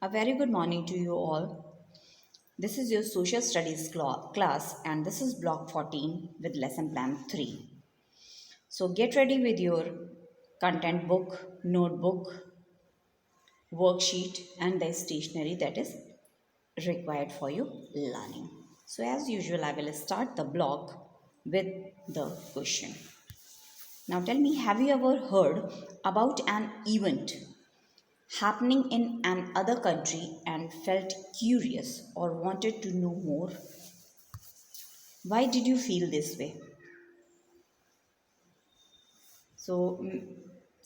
A very good morning to you all. This is your social studies class and this is block 14 with lesson plan 3. So get ready with your content book, notebook, worksheet and the stationery that is required for you learning. So as usual I will start the block with the question. Now tell me, have you ever heard about an event happening in another country and felt curious or wanted to know more? Why did you feel this way? So,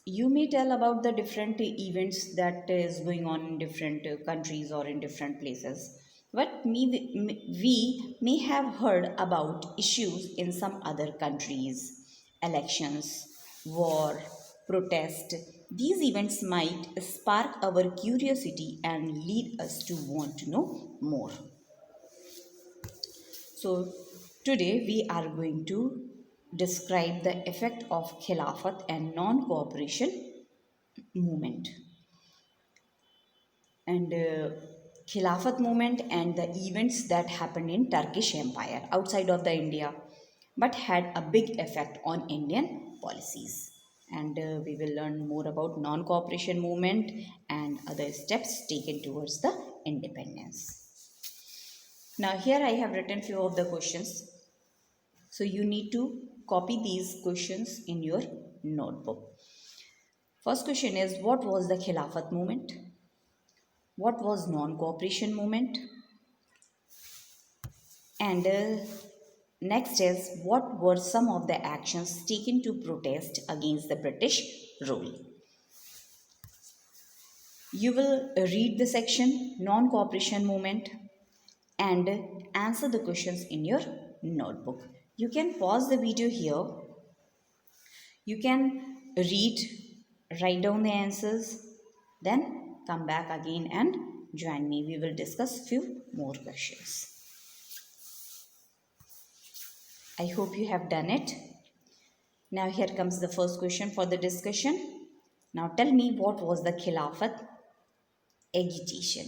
you may tell about the different events that is going on in different countries or in different places. But we may have heard about issues in some other countries, elections, war, protest. These events might spark our curiosity and lead us to want to know more. So, today we are going to describe the effect of Khilafat and non cooperation movement. And Khilafat movement and the events that happened in Turkish Empire outside of the India but had a big effect on Indian policies. And we will learn more about non cooperation movement and other steps taken towards the independence. Now, here I have written few of the questions. So you need to copy these questions in your notebook. First question is, what was the Khilafat movement? What was non-cooperation movement? And next is, what were some of the actions taken to protest against the British rule? You will read the section non-cooperation movement and answer the questions in your notebook. You can pause the video here. You can read, write down the answers, then come back again and join me. We will discuss few more questions. I hope you have done it. Now here comes the first question for the discussion. Now tell me, what was the Khilafat agitation?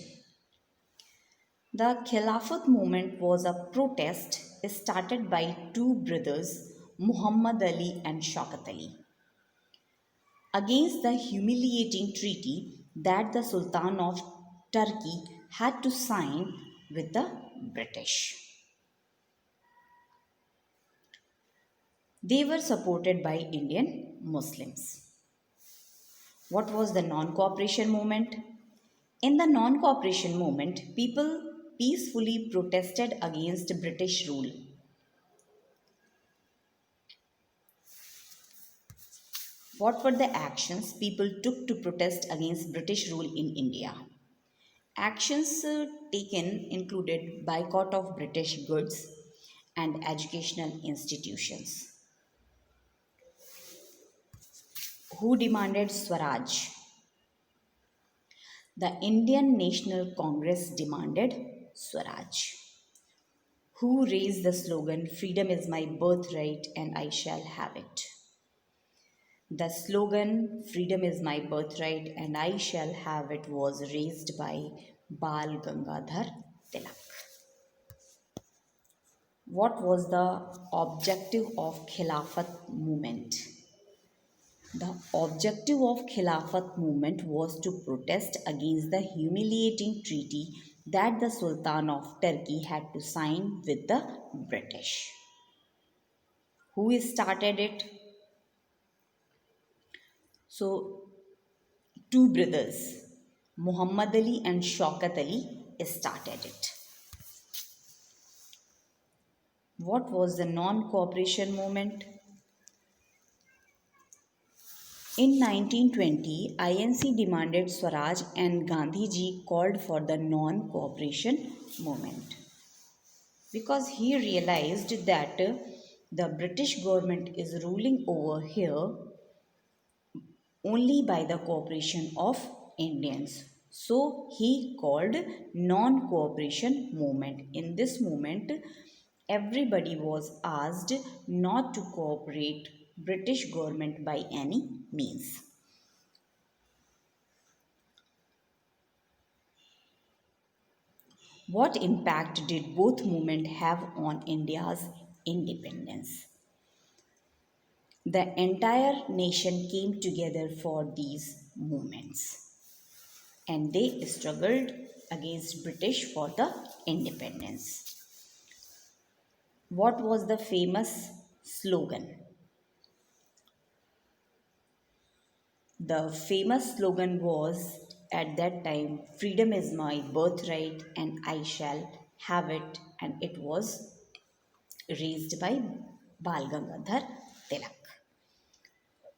The Khilafat movement was a protest started by two brothers, Muhammad Ali and Shaukat Ali, against the humiliating treaty that the Sultan of Turkey had to sign with the British. They were supported by Indian Muslims. What was the non cooperation movement? In the non cooperation movement, people peacefully protested against British rule. What were the actions people took to protest against British rule in India? Actions taken included boycott of British goods and educational institutions. Who demanded Swaraj? The Indian National Congress demanded Swaraj. Who raised the slogan, "Freedom is my birthright and I shall have it"? The slogan, "Freedom is my birthright and I shall have it," was raised by Bal Gangadhar Tilak. What was the objective of Khilafat movement? The objective of Khilafat movement was to protest against the humiliating treaty that the Sultan of Turkey had to sign with the British. Who started it? So, two brothers, Muhammad Ali and Shaukat Ali, started it. What was the non-cooperation movement? In 1920, INC demanded Swaraj and Gandhiji called for the non-cooperation movement because he realized that the British government is ruling over here only by the cooperation of Indians. So he called non-cooperation movement. In this movement, everybody was asked not to cooperate British government by any means. What impact did both movements have on India's independence? The entire nation came together for these movements and they struggled against British for the independence. What was the famous slogan? The famous slogan was at that time, freedom is my birthright and I shall have it, and it was raised by Bal Gangadhar Tilak.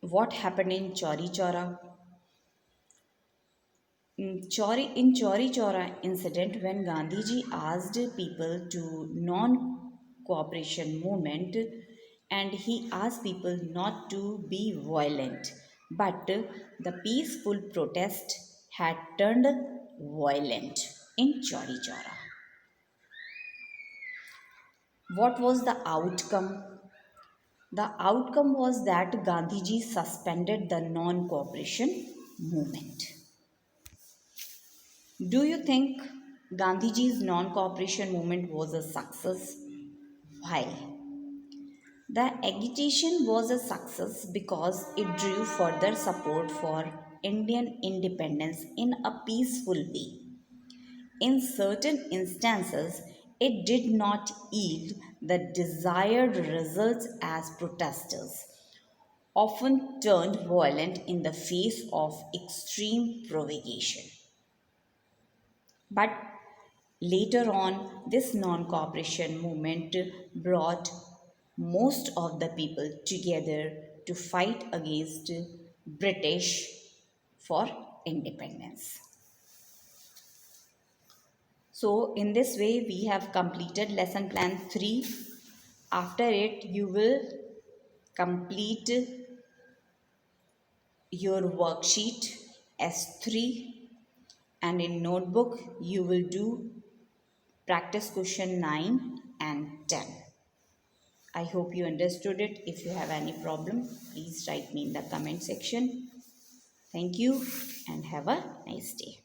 What happened in Chauri Chaura? In Chauri Chaura incident, when Gandhiji asked people to non-cooperation movement, and he asked people not to be violent, but the peaceful protest had turned violent in Chauri Chaura. What was the outcome? The outcome was that Gandhiji suspended the non-cooperation movement. Do you think Gandhiji's non cooperation movement was a success? Why? The agitation was a success because it drew further support for Indian independence in a peaceful way. In certain instances, it did not yield the desired results as protesters often turned violent in the face of extreme provocation. But later on, this non cooperation movement brought most of the people together to fight against British for independence. So, in this way, we have completed lesson plan 3. After it, you will complete your worksheet S3, and in notebook, you will do practice question 9 and 10. I hope you understood it. If you have any problem, please write me in the comment section. Thank you and have a nice day.